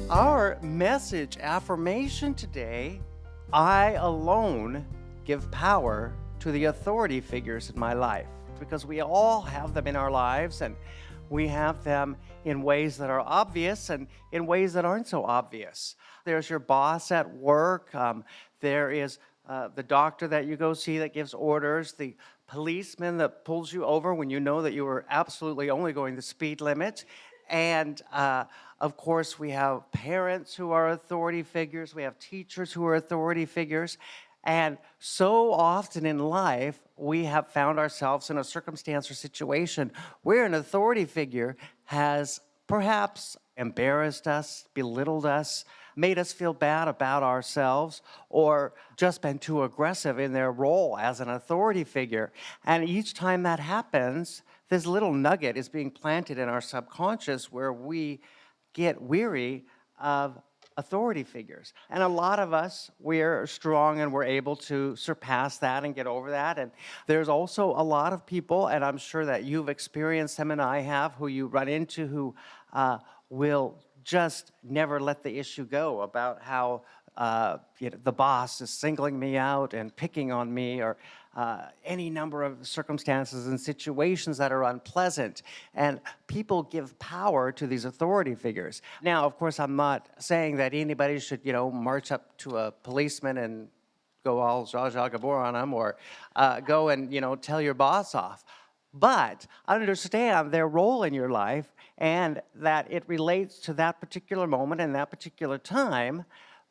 Our message affirmation today, I alone give power to the authority figures in my life, because we all have them in our lives, and we have them in ways that are obvious and in ways that aren't so obvious. There's your boss at work. There is the doctor that you go see that gives orders, the policeman that pulls you over when you know that you were absolutely only going the speed limit. And of course, we have parents who are authority figures. We have teachers who are authority figures. And so often in life, we have found ourselves in a circumstance or situation where an authority figure has perhaps embarrassed us, belittled us, made us feel bad about ourselves, or just been too aggressive in their role as an authority figure. And each time that happens, this little nugget is being planted in our subconscious where we get weary of authority figures. And a lot of us, we're strong and we're able to surpass that and get over that. And there's also a lot of people, and I'm sure that you've experienced them and I have, who you run into who will just never let the issue go about how the boss is singling me out and picking on me, or any number of circumstances and situations that are unpleasant. And people give power to these authority figures. Now, of course, I'm not saying that anybody should, march up to a policeman and go all Zsa Zsa Gabor on him, or go and, tell your boss off. But understand their role in your life, and that it relates to that particular moment and that particular time.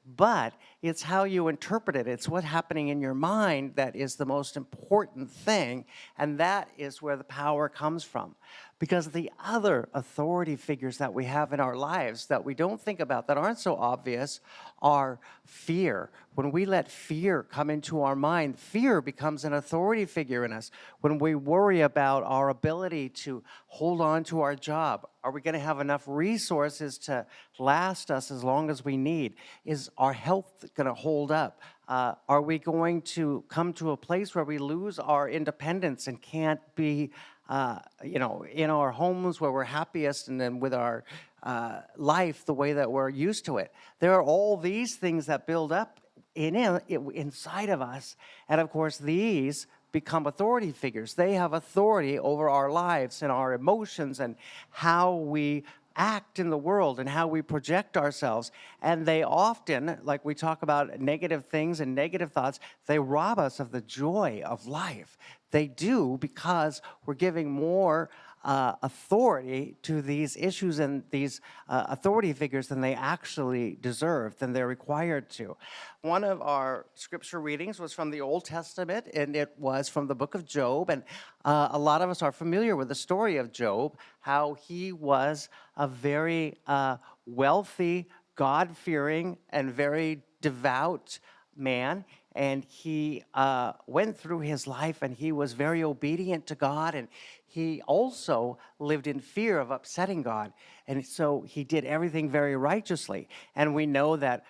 But it's how you interpret it. It's what's happening in your mind that is the most important thing, and that is where the power comes from. Because the other authority figures that we have in our lives that we don't think about, that aren't so obvious, are fear. When we let fear come into our mind, fear becomes an authority figure in us. When we worry about our ability to hold on to our job, are we going to have enough resources to last us as long as we need? Is our health going to hold up? Are we going to come to a place where we lose our independence and can't be in our homes where we're happiest, and then with our life the way that we're used to it? There are all these things that build up inside of us. And of course, these become authority figures. They have authority over our lives and our emotions and how we act in the world and how we project ourselves. And they often, like we talk about negative things and negative thoughts, they rob us of the joy of life. They do, because we're giving more authority to these issues and these authority figures than they actually deserve, than they're required to. One of our scripture readings was from the Old Testament, and it was from the book of Job. And a lot of us are familiar with the story of Job, how he was a very wealthy, God-fearing, and very devout man. And he went through his life, and he was very obedient to God, and he also lived in fear of upsetting God. And so he did everything very righteously. And we know that,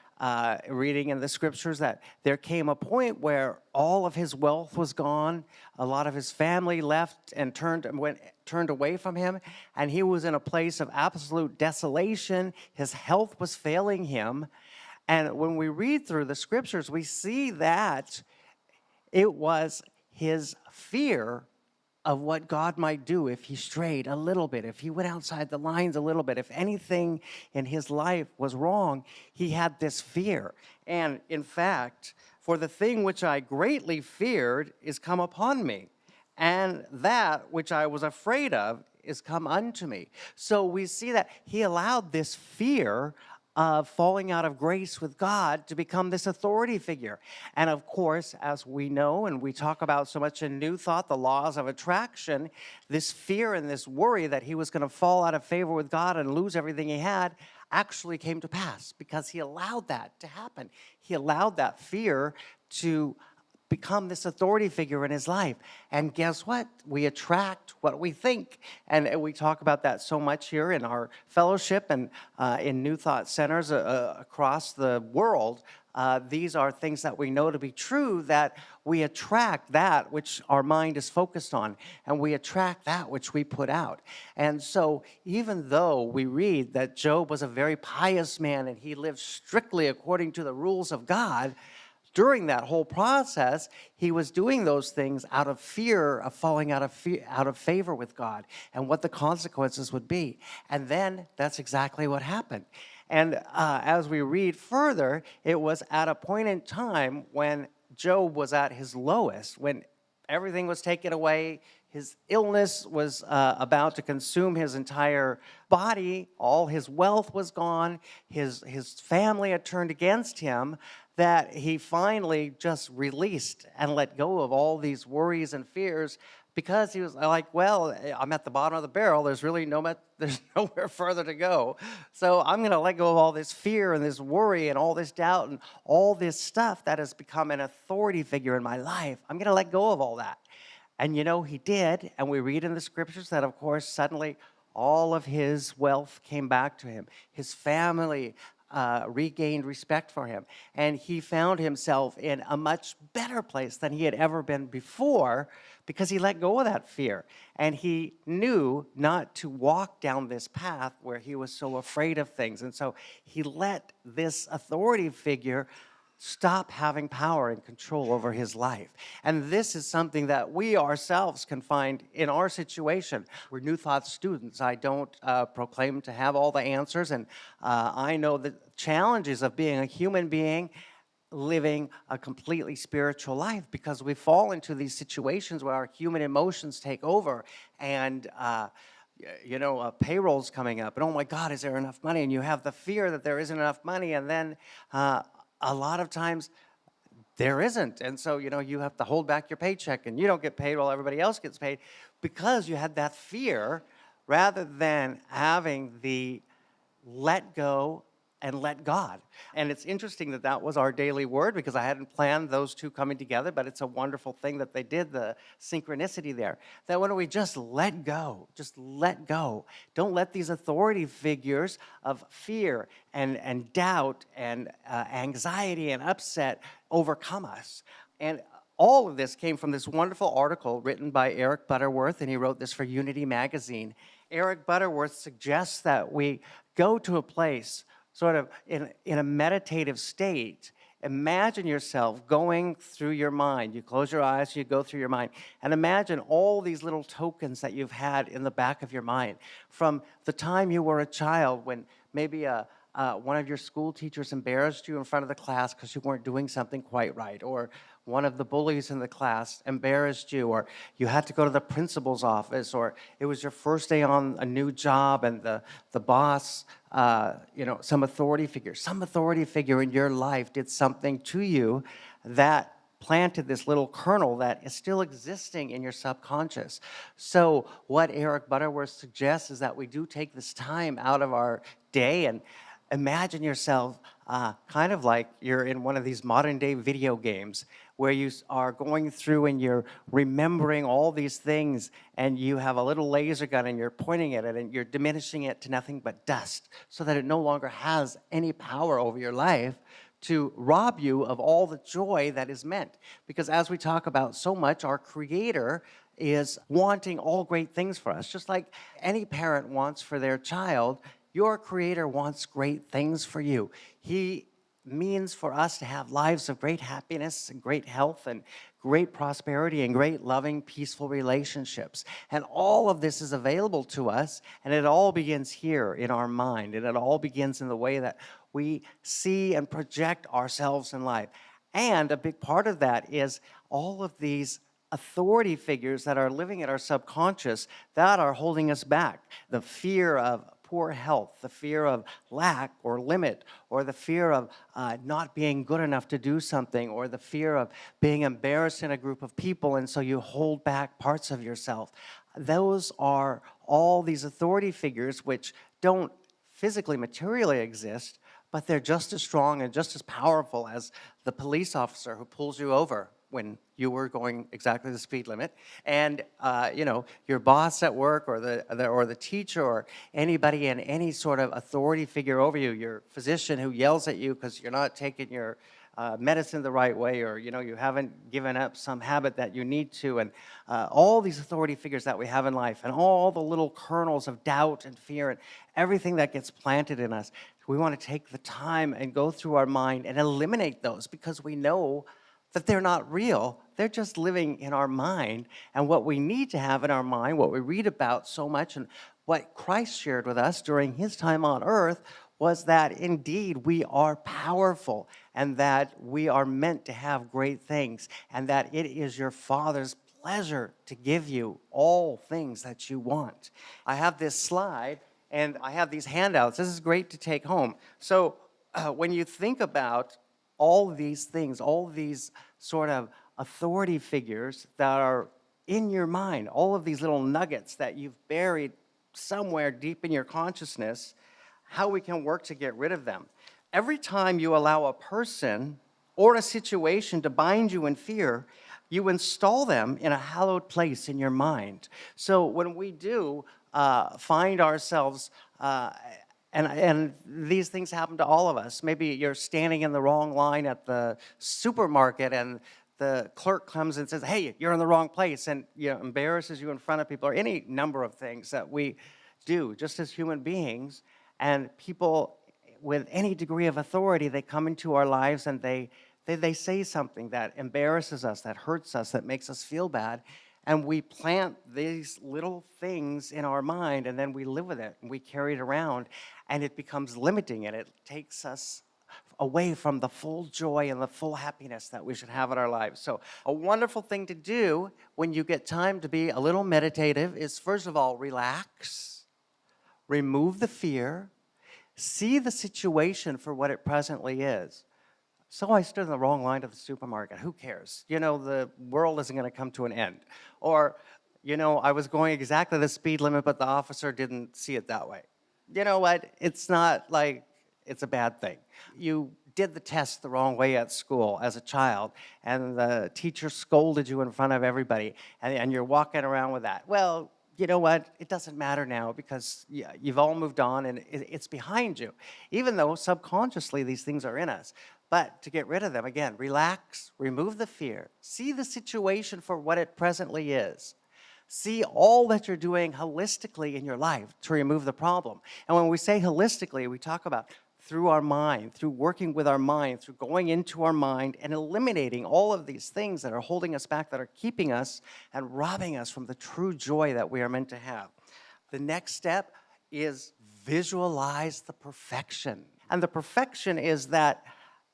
reading in the scriptures, that there came a point where all of his wealth was gone. A lot of his family left and turned away from him, and he was in a place of absolute desolation. His health was failing him. And when we read through the scriptures, we see that it was his fear of what God might do if he strayed a little bit, if he went outside the lines a little bit, if anything in his life was wrong. He had this fear. And in fact, for the thing which I greatly feared is come upon me, and that which I was afraid of is come unto me. So we see that he allowed this fear of falling out of grace with God to become this authority figure. And of course, as we know, and we talk about so much in New Thought, the laws of attraction, this fear and this worry that he was going to fall out of favor with God and lose everything he had actually came to pass, because he allowed that to happen. He allowed that fear to become this authority figure in his life. And guess what? We attract what we think. And we talk about that so much here in our fellowship and in New Thought centers across the world. these are things that we know to be true, that we attract that which our mind is focused on, and we attract that which we put out. And so even though we read that Job was a very pious man and he lived strictly according to the rules of God, during that whole process, he was doing those things out of fear of falling out of favor with God and what the consequences would be. And then that's exactly what happened. And as we read further, it was at a point in time when Job was at his lowest, when everything was taken away. His illness was about to consume his entire body. All his wealth was gone. His family had turned against him, that he finally just released and let go of all these worries and fears, because he was like, well, I'm at the bottom of the barrel. There's really there's nowhere further to go. So I'm going to let go of all this fear and this worry and all this doubt and all this stuff that has become an authority figure in my life. I'm going to let go of all that. And he did. And we read in the scriptures that, of course, suddenly all of his wealth came back to him. His family regained respect for him. And he found himself in a much better place than he had ever been before, because he let go of that fear. And he knew not to walk down this path where he was so afraid of things. And so he let this authority figure stop having power and control over his life. And this is something that we ourselves can find in our situation. We're New Thought students. I don't proclaim to have all the answers, and I know the challenges of being a human being living a completely spiritual life, because we fall into these situations where our human emotions take over, and payroll's coming up, and oh my God, is there enough money? And you have the fear that there isn't enough money, and then a lot of times there isn't. And so, you have to hold back your paycheck, and you don't get paid while everybody else gets paid, because you had that fear, rather than having the let go and let God. And it's interesting that that was our daily word, because I hadn't planned those two coming together, but it's a wonderful thing that they did, the synchronicity there. That when we just let go, don't let these authority figures of fear and doubt and anxiety and upset overcome us. And all of this came from this wonderful article written by Eric Butterworth, and he wrote this for Unity Magazine. Eric Butterworth suggests that we go to a place sort of in a meditative state. Imagine yourself going through your mind. You close your eyes, you go through your mind, and imagine all these little tokens that you've had in the back of your mind from the time you were a child, when maybe one of your school teachers embarrassed you in front of the class because you weren't doing something quite right, or one of the bullies in the class embarrassed you, or you had to go to the principal's office, or it was your first day on a new job and the boss, some authority figure in your life did something to you that planted this little kernel that is still existing in your subconscious. So what Eric Butterworth suggests is that we do take this time out of our day and imagine yourself kind of like you're in one of these modern day video games, where you are going through and you're remembering all these things, and you have a little laser gun and you're pointing at it and you're diminishing it to nothing but dust, so that it no longer has any power over your life to rob you of all the joy that is meant. Because as we talk about so much, our Creator is wanting all great things for us. Just like any parent wants for their child, your Creator wants great things for you. He means for us to have lives of great happiness and great health and great prosperity and great loving, peaceful relationships. And all of this is available to us, and it all begins here in our mind, and it all begins in the way that we see and project ourselves in life. And a big part of that is all of these authority figures that are living in our subconscious that are holding us back. The fear of poor health, the fear of lack or limit, or the fear of not being good enough to do something, or the fear of being embarrassed in a group of people, and so you hold back parts of yourself. Those are all these authority figures which don't physically, materially exist, but they're just as strong and just as powerful as the police officer who pulls you over when you were going exactly the speed limit, and your boss at work, or the teacher, or anybody in any sort of authority figure over you, your physician who yells at you because you're not taking your medicine the right way, or you haven't given up some habit that you need to, and all these authority figures that we have in life, and all the little kernels of doubt and fear and everything that gets planted in us. We want to take the time and go through our mind and eliminate those, because we know that they're not real. They're just living in our mind. And what we need to have in our mind, what we read about so much, and what Christ shared with us during his time on earth, was that indeed we are powerful, and that we are meant to have great things, and that it is your Father's pleasure to give you all things that you want. I have this slide, and I have these handouts. This is great to take home. So when you think about all these things, all these sort of authority figures that are in your mind, all of these little nuggets that you've buried somewhere deep in your consciousness, how we can work to get rid of them. Every time you allow a person or a situation to bind you in fear, you install them in a hallowed place in your mind. So when we do find ourselves, and these things happen to all of us. Maybe you're standing in the wrong line at the supermarket, and the clerk comes and says, hey, you're in the wrong place, and embarrasses you in front of people, or any number of things that we do just as human beings. And people with any degree of authority, they come into our lives, and they say something that embarrasses us, that hurts us, that makes us feel bad. And we plant these little things in our mind, and then we live with it, and we carry it around, and it becomes limiting, and it takes us away from the full joy and the full happiness that we should have in our lives. So a wonderful thing to do when you get time to be a little meditative is, first of all, relax, remove the fear, see the situation for what it presently is. So I stood in the wrong line at the supermarket. Who cares? The world isn't going to come to an end. Or, I was going exactly the speed limit, but the officer didn't see it that way. You know what? It's not like it's a bad thing. You did the test the wrong way at school as a child, and the teacher scolded you in front of everybody, and you're walking around with that. Well, you know what? It doesn't matter now, because you've all moved on, and it's behind you, even though subconsciously these things are in us. But to get rid of them, again, relax, remove the fear, see the situation for what it presently is. See all that you're doing holistically in your life to remove the problem. And when we say holistically, we talk about through our mind, through working with our mind, through going into our mind and eliminating all of these things that are holding us back, that are keeping us and robbing us from the true joy that we are meant to have. The next step is visualize the perfection. And the perfection is that,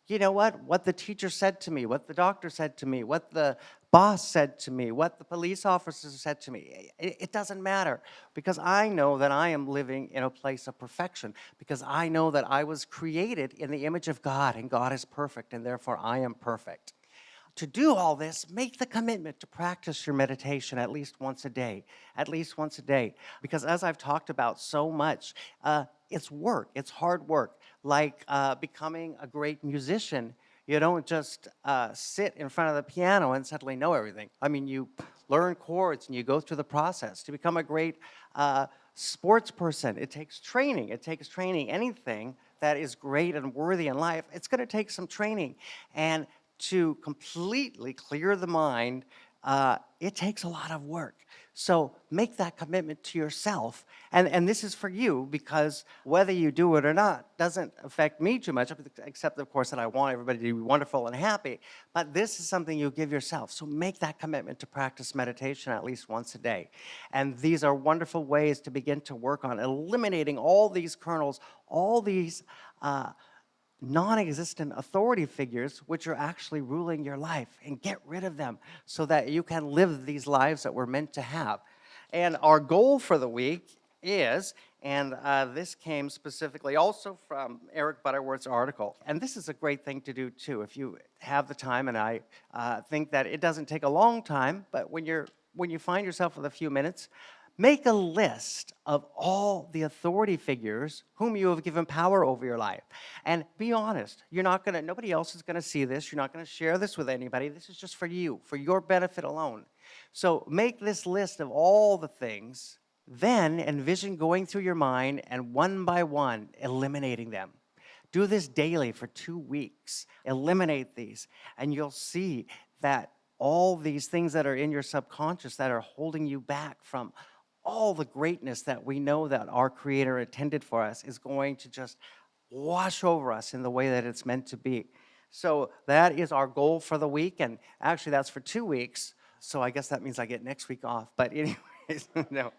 what the teacher said to me, what the doctor said to me, what the boss said to me, what the police officer said to me, it doesn't matter, because I know that I am living in a place of perfection, because I know that I was created in the image of God, and God is perfect, and therefore I am perfect. To do all this, make the commitment to practice your meditation at least once a day, because as I've talked about so much, it's work, it's hard work. Like becoming a great musician, you don't just sit in front of the piano and suddenly know everything. I mean, you learn chords and you go through the process. To become a great sports person, it takes training. Anything that is great and worthy in life, it's going to take some training. And to completely clear the mind, it takes a lot of work. So make that commitment to yourself. And this is for you, because whether you do it or not doesn't affect me too much, except, of course, that I want everybody to be wonderful and happy. But this is something you give yourself. So make that commitment to practice meditation at least once a day. And these are wonderful ways to begin to work on eliminating all these kernels, all these non-existent authority figures which are actually ruling your life, and get rid of them so that you can live these lives that we're meant to have. And our goal for the week is, and this came specifically also from Eric Butterworth's article, and this is a great thing to do too if you have the time, and I think that it doesn't take a long time, but when you find yourself with a few minutes, make a list of all the authority figures whom you have given power over your life. And be honest, nobody else is gonna see this. You're not gonna share this with anybody. This is just for you, for your benefit alone. So make this list of all the things, then envision going through your mind and one by one eliminating them. Do this daily for 2 weeks. Eliminate these, and you'll see that all these things that are in your subconscious that are holding you back from all the greatness that we know that our Creator intended for us is going to just wash over us in the way that it's meant to be. So that is our goal for the week, and actually that's for 2 weeks. So I guess that means I get next week off. But anyways, no.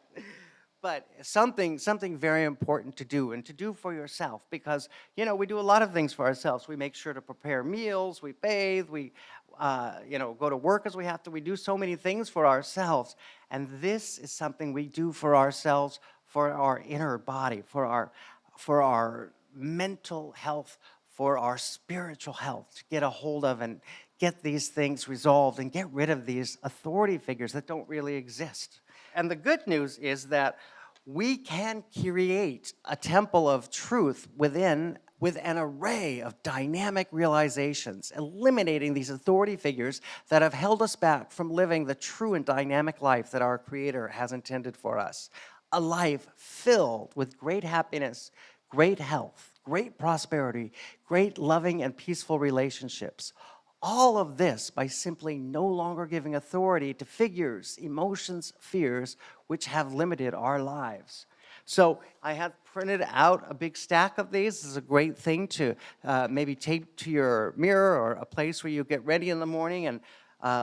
But something very important to do, and to do for yourself, because we do a lot of things for ourselves. We make sure to prepare meals, we bathe, we go to work as we have to. We do so many things for ourselves, and this is something we do for ourselves, for our inner body, for our mental health, for our spiritual health, to get a hold of and get these things resolved and get rid of these authority figures that don't really exist. And the good news is that we can create a temple of truth with an array of dynamic realizations, eliminating these authority figures that have held us back from living the true and dynamic life that our Creator has intended for us. A life filled with great happiness, great health, great prosperity, great loving and peaceful relationships. All of this by simply no longer giving authority to figures, emotions, fears, which have limited our lives. So I have printed out a big stack of these. This is a great thing to maybe tape to your mirror, or a place where you get ready in the morning, and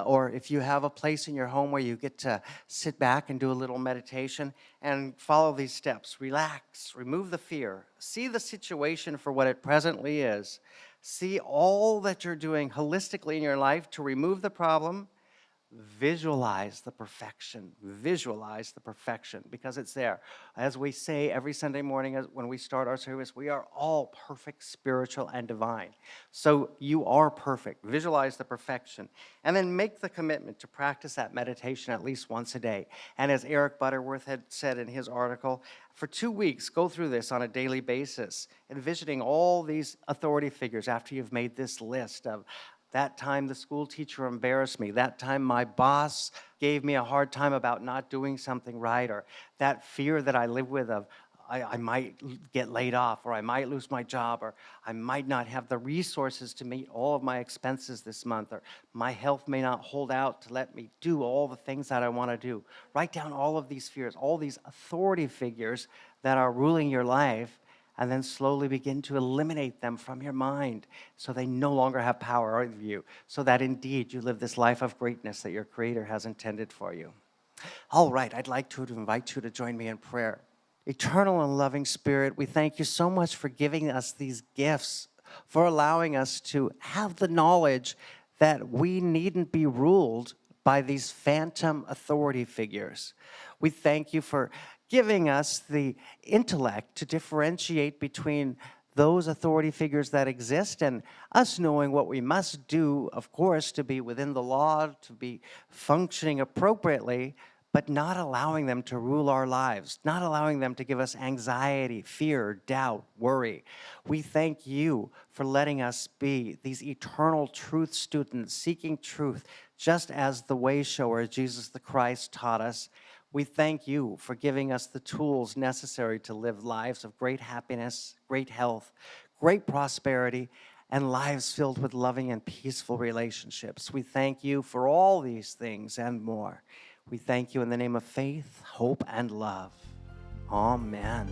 or if you have a place in your home where you get to sit back and do a little meditation and follow these steps. Relax, remove the fear, see the situation for what it presently is. See all that you're doing holistically in your life to remove the problem. Visualize the perfection. Visualize the perfection, because it's there. As we say every Sunday morning when we start our service, we are all perfect, spiritual, and divine. So you are perfect. Visualize the perfection. And then make the commitment to practice that meditation at least once a day. And as Eric Butterworth had said in his article, for 2 weeks, go through this on a daily basis, envisioning all these authority figures after you've made this list of that time the school teacher embarrassed me, that time my boss gave me a hard time about not doing something right, or that fear that I live with of I might get laid off, or I might lose my job, or I might not have the resources to meet all of my expenses this month, or my health may not hold out to let me do all the things that I want to do. Write down all of these fears, all these authority figures that are ruling your life, and then slowly begin to eliminate them from your mind so they no longer have power over you, so that indeed you live this life of greatness that your Creator has intended for you. All right, I'd like to invite you to join me in prayer. Eternal and loving Spirit, we thank you so much for giving us these gifts, for allowing us to have the knowledge that we needn't be ruled by these phantom authority figures. We thank you for giving us the intellect to differentiate between those authority figures that exist and us knowing what we must do, of course, to be within the law, to be functioning appropriately, but not allowing them to rule our lives, not allowing them to give us anxiety, fear, doubt, worry. We thank you for letting us be these eternal truth students, seeking truth, just as the way shower, Jesus the Christ, taught us. We thank you for giving us the tools necessary to live lives of great happiness, great health, great prosperity, and lives filled with loving and peaceful relationships. We thank you for all these things and more. We thank you in the name of faith, hope, and love. Amen.